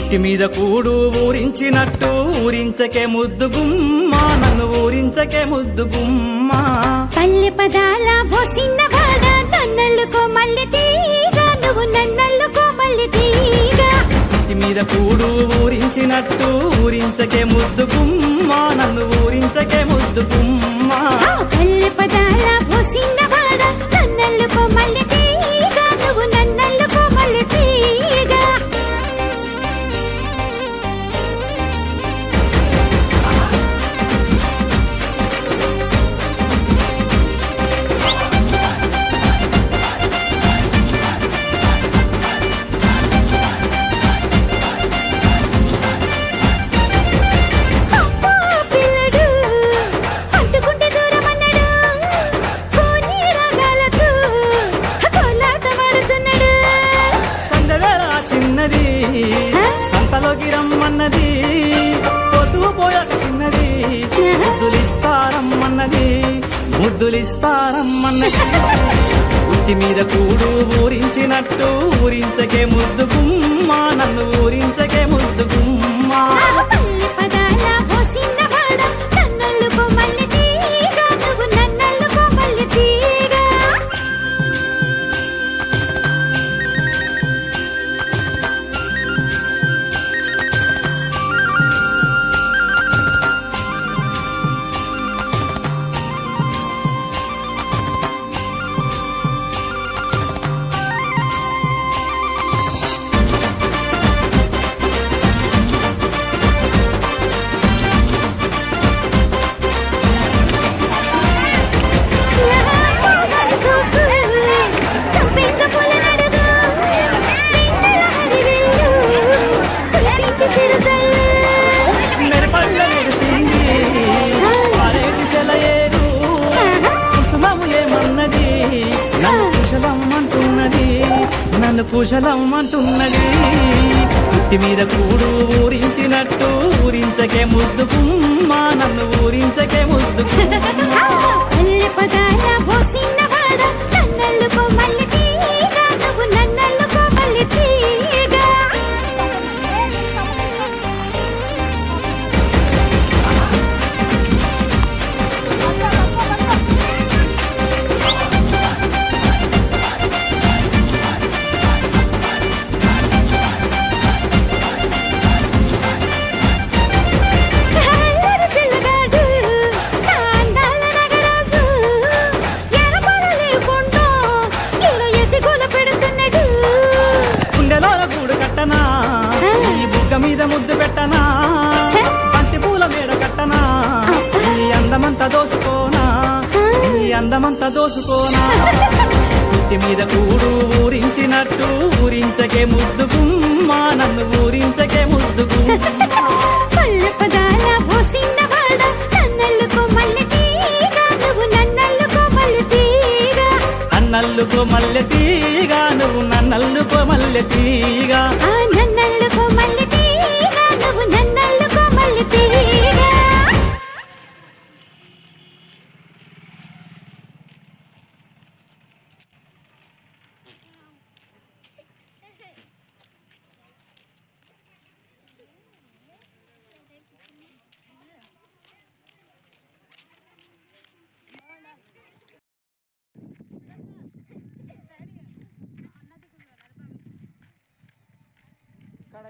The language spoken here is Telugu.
ఉట్టి మీద కూడు ఊరించినట్టు ఊరించకే ముద్దు గుమ్మ, నన్ను ఊరించకే ముద్దు గుమ్మ. పల్లె పదాల పోసిన వాడ నన్నల్లుకో మల్లె తీగ, నువ్వు నన్నల్లుకో మల్లె తీగ. ఉట్టి మీద కూడు ఊరించినట్టు ఊరించకే ముద్దు గుమ్మ, నన్ను ఊరించకే ముద్దు గుమ్మ. పల్లె పదాల పోసిన వాడ నన్నల్లుకో మల్లె తీగ, నువ్వు నన్నల్లుకో మల్లె తీగ. సంతలోకి రమ్మన్నది, పొద్దు పోయాక చిన్నది, ముద్దులిస్తారమ్మన్నది, ముద్దులిస్తారమ్మన్నది. ఉట్టి మీద కూడు ఊరించినట్టు ఊరించకే ముద్దు గుమ్మ, నన్ను ఊరించకే ముద్దు గుమ్మ. నన్ను కుశలమ్మంటున్నది. ఉట్టి మీద కూడు ఊరించినట్టు ఊరించకే ముద్దు గుమ్మ, నన్ను ఊరించకే ముద్దు గుమ్మ. మీద ముద్దు పెట్టనా, బంతి పూల మేడ కట్టనా, ఈ అందమంతా దోసుకోనా, ఈ అందమంతా దోసుకోనా. ఉట్టి మీద కూడు ఊరించినట్టు ఊరించకే ముద్దు గుమ్మ, నన్ను ఊరించకే ముద్దు గుమ్మ. నన్నల్లుకో మల్లె తీగ, నువ్వు నన్నల్లుకో మల్లె తీగ. ఇక్కడ